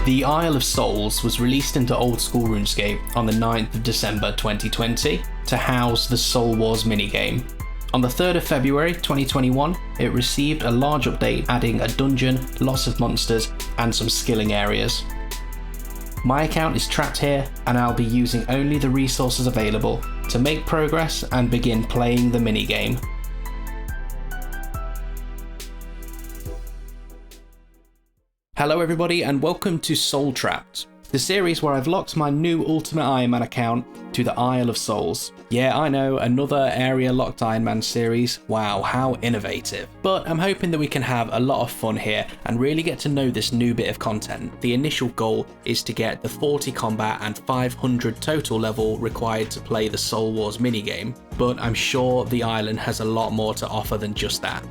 The Isle of Souls was released into old school RuneScape on the 9th of December 2020 to house the Soul Wars minigame. On the 3rd of February 2021, it received a large update adding a dungeon, lots of monsters, and some skilling areas. My account is trapped here, and I'll be using only the resources available to make progress and begin playing the minigame. Hello everybody and welcome to Soul Trapped, the series where I've locked my new Ultimate Iron Man account to the Isle of Souls. Yeah, I know, another area locked Iron Man series. Wow, how innovative. But I'm hoping that we can have a lot of fun here and really get to know this new bit of content. The initial goal is to get the 40 combat and 500 total level required to play the Soul Wars minigame, but I'm sure the island has a lot more to offer than just that.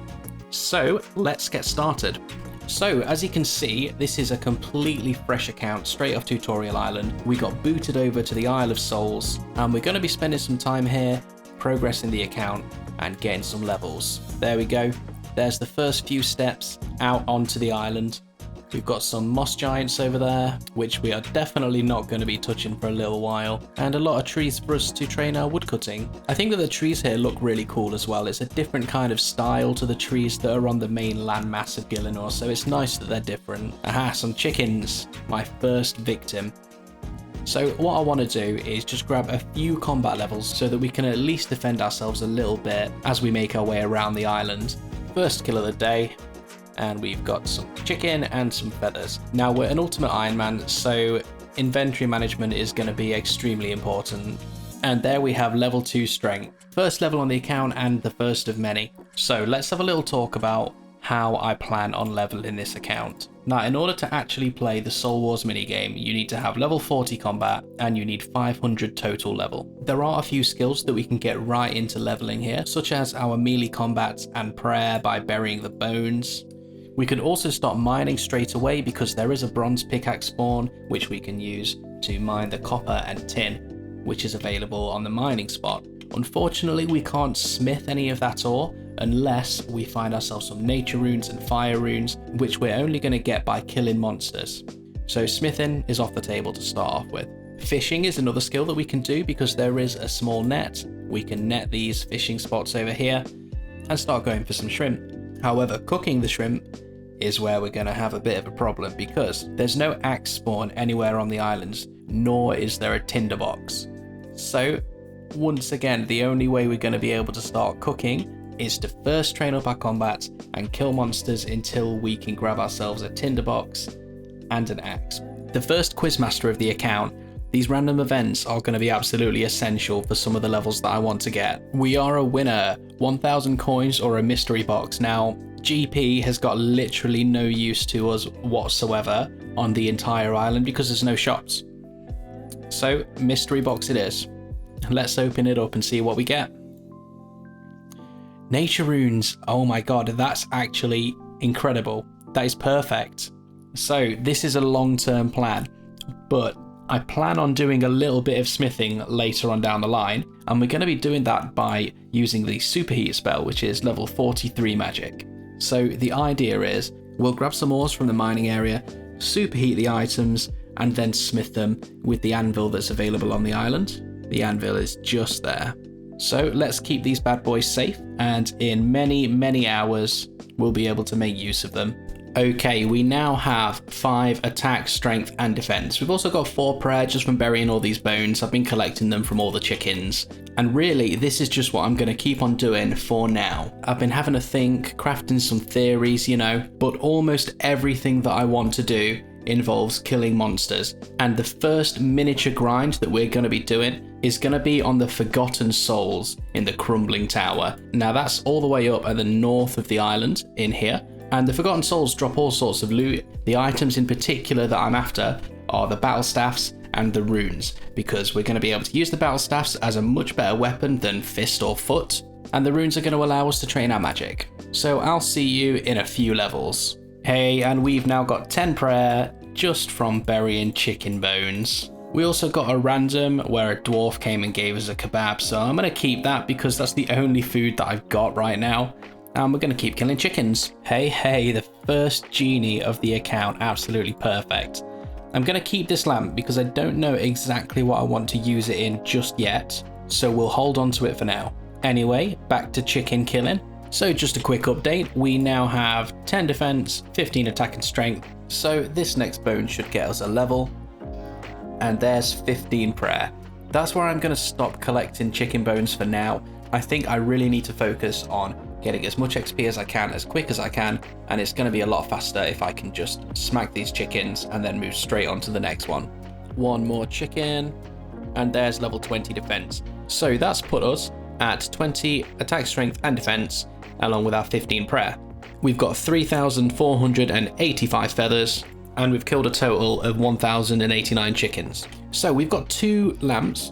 So let's get started. So, as you can see, this is a completely fresh account straight off Tutorial Island. We got booted over to the Isle of Souls, and we're going to be spending some time here, progressing the account, and getting some levels. There we go. There's the first few steps out onto the island. We've got some moss giants over there, which we are definitely not going to be touching for a little while, and a lot of trees for us to train our woodcutting. I think that the trees here look really cool as well. It's a different kind of style to the trees that are on the main landmass of Gielinor, so it's nice that they're different. Aha, some chickens, my first victim. So what I want to do is just grab a few combat levels so that we can at least defend ourselves a little bit as we make our way around the island. First kill of the day. And we've got some chicken and some feathers. Now we're an Ultimate Iron Man, so inventory management is going to be extremely important. And there we have level 2 strength. First level on the account and the first of many. So let's have a little talk about how I plan on leveling this account. Now, in order to actually play the Soul Wars minigame, you need to have level 40 combat and you need 500 total level. There are a few skills that we can get right into leveling here, such as our melee combat and prayer by burying the bones. We can also start mining straight away because there is a bronze pickaxe spawn which we can use to mine the copper and tin, which is available on the mining spot. Unfortunately, we can't smith any of that ore unless we find ourselves some nature runes and fire runes, which we're only going to get by killing monsters. So smithing is off the table to start off with. Fishing is another skill that we can do because there is a small net. We can net these fishing spots over here and start going for some shrimp. However, cooking the shrimp is where we're going to have a bit of a problem because there's no axe spawn anywhere on the islands, nor is there a tinderbox. So, once again, the only way we're going to be able to start cooking is to first train up our combat and kill monsters until we can grab ourselves a tinderbox and an axe. The first quizmaster of the account, these random events are going to be absolutely essential for some of the levels that I want to get. We are a winner, 1,000 coins or a mystery box. Now, GP has got literally no use to us whatsoever on the entire island because there's no shops. So, mystery box it is. Let's open it up and see what we get. Nature runes, oh my god, that's actually incredible. That is perfect. So, this is a long-term plan, but I plan on doing a little bit of smithing later on down the line, and we're going to be doing that by using the superheat spell, which is level 43 magic. So the idea is we'll grab some ores from the mining area, superheat the items, and then smith them with the anvil that's available on the island. The anvil is just there. So let's keep these bad boys safe, and in many hours we'll be able to make use of them. Okay, we now have 5 attack, strength, and defense. We've also got 4 prayer just from burying all these bones. I've been collecting them from all the chickens. And really, this is just what I'm going to keep on doing for now. I've been having a think, crafting some theories, you know, but almost everything that I want to do involves killing monsters. And the first miniature grind that we're going to be doing is going to be on the Forgotten Souls in the Crumbling Tower. Now that's all the way up at the north of the island in here. And the Forgotten Souls drop all sorts of loot. The items in particular that I'm after are the battle staffs and the runes, because we're going to be able to use the battle staffs as a much better weapon than fist or foot, and the runes are going to allow us to train our magic. So I'll see you in a few levels. Hey, and we've now got 10 prayer just from burying chicken bones. We also got a random where a dwarf came and gave us a kebab, so I'm going to keep that because that's the only food that I've got right now. And we're going to keep killing chickens. Hey, the first genie of the account, absolutely perfect. I'm going to keep this lamp because I don't know exactly what I want to use it in just yet, so we'll hold on to it for now. Anyway, back to chicken killing. So just a quick update, we now have 10 defense, 15 attack and strength, so this next bone should get us a level, and there's 15 prayer. That's where I'm going to stop collecting chicken bones for now. I think I really need to focus on getting as much XP as I can, as quick as I can, and it's going to be a lot faster if I can just smack these chickens and then move straight on to the next one. One more chicken, and there's level 20 defense. So that's put us at 20 attack, strength and defense, along with our 15 prayer. We've got 3,485 feathers, and we've killed a total of 1,089 chickens. So we've got 2 lamps,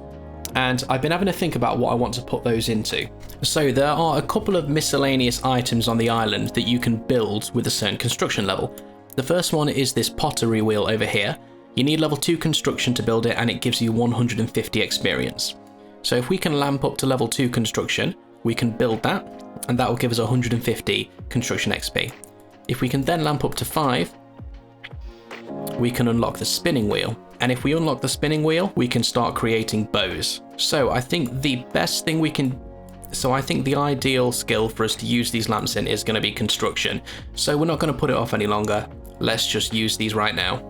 and I've been having to think about what I want to put those into. So there are a couple of miscellaneous items on the island that you can build with a certain construction level. The first one is this pottery wheel over here. You need level 2 construction to build it, and it gives you 150 experience. So if we can lamp up to level 2 construction, we can build that, and that will give us 150 construction XP. If we can then lamp up to 5, we can unlock the spinning wheel. And if we unlock the spinning wheel, we can start creating bows. So I think the ideal skill for us to use these lamps in is going to be construction. So we're not going to put it off any longer. Let's just use these right now.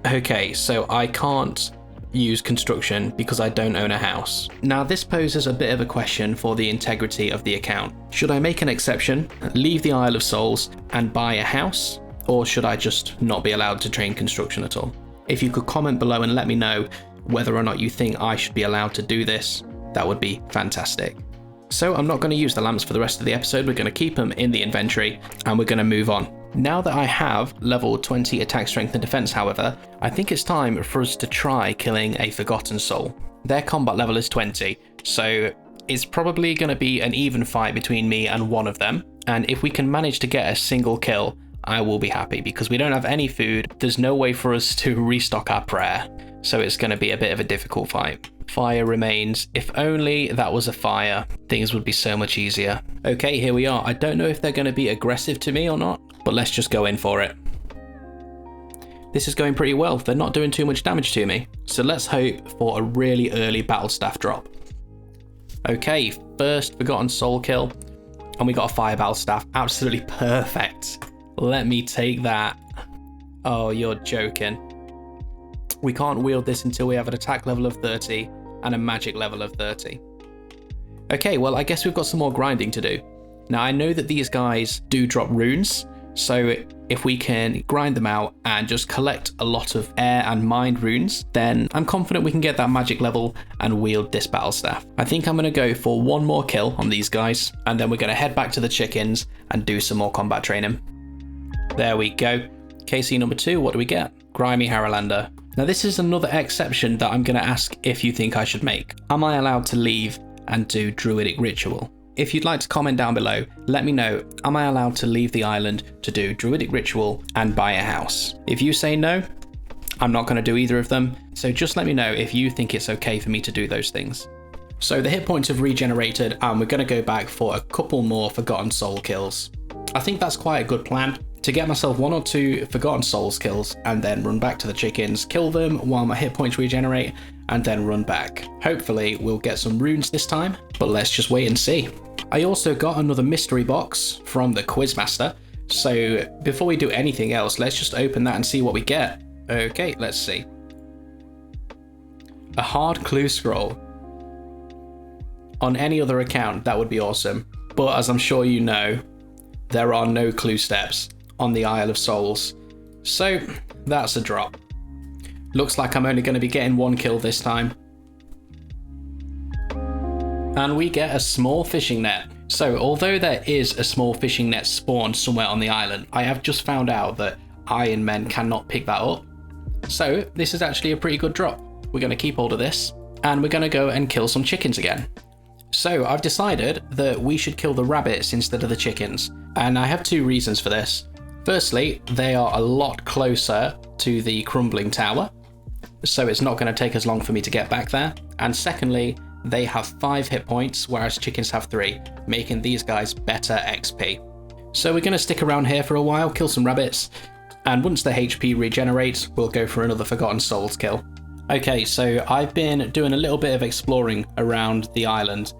Okay, so I can't use construction because I don't own a house. Now this poses a bit of a question for the integrity of the account. Should I make an exception, leave the Isle of Souls and buy a house, or should I just not be allowed to train construction at all? If you could comment below and let me know whether or not you think I should be allowed to do this, that would be fantastic. So I'm not going to use the lamps for the rest of the episode, we're going to keep them in the inventory and we're going to move on. Now that I have level 20 attack, strength and defense, however, I think it's time for us to try killing a forgotten soul. Their combat level is 20, so it's probably going to be an even fight between me and one of them, and if we can manage to get a single kill, I will be happy because we don't have any food. There's no way for us to restock our prayer, so it's going to be a bit of a difficult fight. Fire remains. If only that was a fire, things would be so much easier. Okay, here we are. I don't know if they're going to be aggressive to me or not, but let's just go in for it. This is going pretty well. They're not doing too much damage to me, so let's hope for a really early battle staff drop. Okay, first forgotten soul kill, and we got a fire battle staff. Absolutely perfect. Let me take that. Oh, you're joking. We can't wield this until we have an attack level of 30 and a magic level of 30. Okay, well, I guess we've got some more grinding to do. Now, I know that these guys do drop runes, so if we can grind them out and just collect a lot of air and mind runes, then I'm confident we can get that magic level and wield this battle staff. I think I'm going to go for one more kill on these guys, and then we're going to head back to the chickens and do some more combat training. There we go. KC number 2, what do we get? Grimy Haralander. Now this is another exception that I'm going to ask if you think I should make. Am I allowed to leave and do druidic ritual? If you'd like to comment down below, let me know, am I allowed to leave the island to do druidic ritual and buy a house? If you say no, I'm not going to do either of them, so just let me know if you think it's okay for me to do those things. So the hit points have regenerated and we're going to go back for a couple more Forgotten Soul kills. I think that's quite a good plan, to get myself 1 or 2 Forgotten Souls kills and then run back to the chickens, kill them while my hit points regenerate, and then run back. Hopefully we'll get some runes this time, but let's just wait and see. I also got another mystery box from the Quizmaster, so before we do anything else, let's just open that and see what we get. Okay, let's see. A hard clue scroll. On any other account, that would be awesome, but as I'm sure you know, there are no clue steps on the Isle of Souls, so that's a drop. Looks like I'm only going to be getting 1 kill this time. And we get a small fishing net. So although there is a small fishing net spawned somewhere on the island, I have just found out that Iron Men cannot pick that up. So this is actually a pretty good drop. We're going to keep hold of this, and we're going to go and kill some chickens again. So I've decided that we should kill the rabbits instead of the chickens, and I have 2 reasons for this. Firstly, they are a lot closer to the crumbling tower, so it's not going to take as long for me to get back there. And secondly, they have 5 hit points, whereas chickens have 3, making these guys better XP. So we're going to stick around here for a while, kill some rabbits, And once the HP regenerates, we'll go for another Forgotten Souls kill. Okay, so I've been doing a little bit of exploring around the island,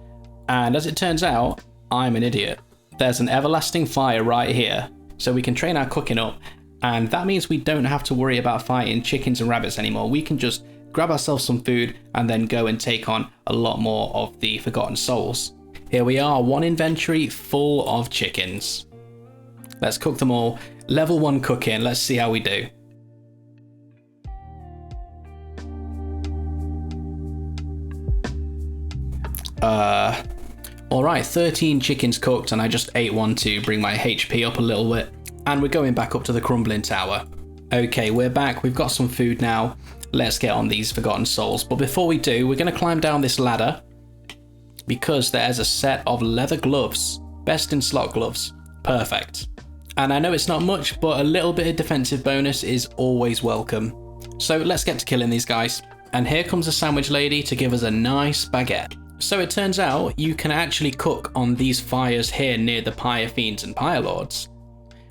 and as it turns out, I'm an idiot. There's an everlasting fire right here, so we can train our cooking up, and that means we don't have to worry about fighting chickens and rabbits anymore. We can just grab ourselves some food and then go and take on a lot more of the Forgotten Souls. Here we are, one inventory full of chickens. Let's cook them all. Level 1 cooking, let's see how we do. Alright, 13 chickens cooked, and I just ate one to bring my HP up a little bit. And we're going back up to the crumbling tower. Okay, we're back, we've got some food now. Let's get on these Forgotten Souls. But before we do, we're going to climb down this ladder, because there's a set of leather gloves. Best in slot gloves. Perfect. And I know it's not much, but a little bit of defensive bonus is always welcome. So let's get to killing these guys. And here comes a sandwich lady to give us a nice baguette. So it turns out you can actually cook on these fires here near the Pyre Fiends and Pyre Lords.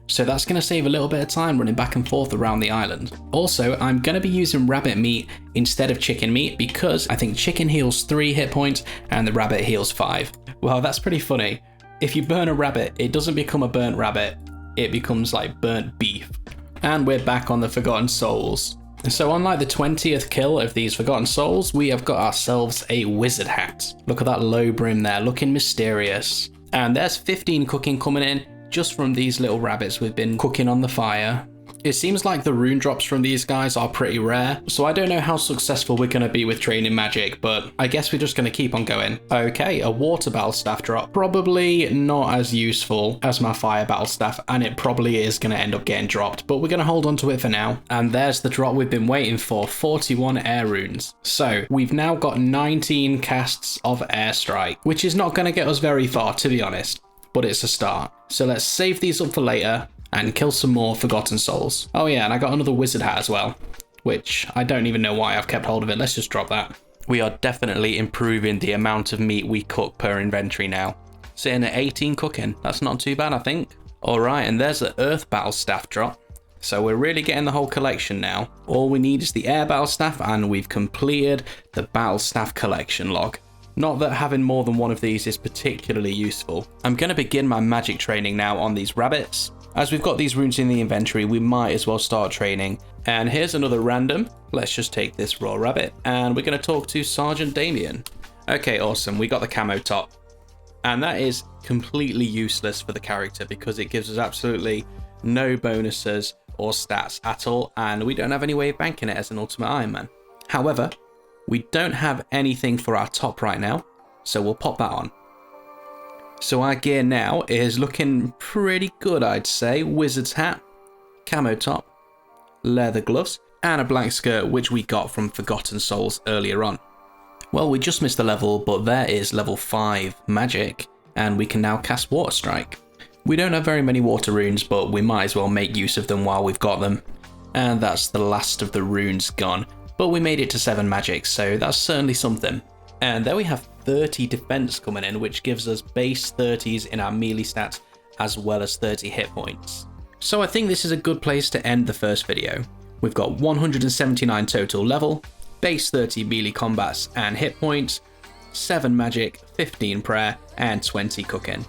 So that's going to save a little bit of time running back and forth around the island. Also, I'm going to be using rabbit meat instead of chicken meat because I think chicken heals 3 hit points and the rabbit heals 5. Well, that's pretty funny. If you burn a rabbit, it doesn't become a burnt rabbit. It becomes like burnt beef. And we're back on the Forgotten Souls. So unlike the 20th kill of these Forgotten Souls, we have got ourselves a wizard hat. Look at that low brim there, looking mysterious. And there's 15 cooking coming in just from these little rabbits we've been cooking on the fire. It seems like the rune drops from these guys are pretty rare, so I don't know how successful we're going to be with training magic, but I guess we're just going to keep on going. Okay, a water battle staff drop. Probably not as useful as my fire battle staff, and it probably is going to end up getting dropped, but we're going to hold on to it for now. And there's the drop we've been waiting for, 41 air runes. So we've now got 19 casts of airstrike, which is not going to get us very far, to be honest, but it's a start. So let's save these up for later and kill some more Forgotten Souls. Oh yeah, and I got another wizard hat as well, which I don't even know why I've kept hold of it. Let's just drop that. We are definitely improving the amount of meat we cook per inventory now. Sitting at 18 cooking. That's not too bad, I think. Alright, and there's the Earth Battle Staff drop. So we're really getting the whole collection now. All we need is the Air Battle Staff, and we've completed the Battle Staff collection log. Not that having more than one of these is particularly useful. I'm going to begin my magic training now on these rabbits. As we've got these runes in the inventory, we might as well start training. And here's another random. Let's just take this raw rabbit, and we're going to talk to Sergeant Damien. Okay, awesome. We got the camo top. And that is completely useless for the character because it gives us absolutely no bonuses or stats at all, and we don't have any way of banking it as an Ultimate Iron Man. However, we don't have anything for our top right now, so we'll pop that on. So our gear now is looking pretty good, I'd say. Wizard's hat, camo top, leather gloves, and a black skirt, which we got from Forgotten Souls earlier on. Well, we just missed the level, but there is level 5 magic, and we can now cast Water Strike. We don't have very many water runes, but we might as well make use of them while we've got them. And that's the last of the runes gone, but we made it to 7 magic, so that's certainly something. And there we have 30 defense coming in, which gives us base 30s in our melee stats, as well as 30 hit points. So I think this is a good place to end the first video. We've got 179 total level, base 30 melee combats and hit points, 7 magic, 15 prayer, and 20 cooking.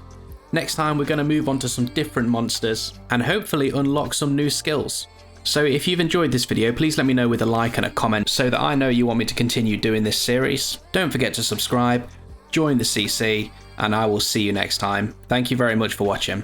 Next time we're going to move on to some different monsters, and hopefully unlock some new skills. So if you've enjoyed this video, please let me know with a like and a comment so that I know you want me to continue doing this series. Don't forget to subscribe, join the CC, and I will see you next time. Thank you very much for watching.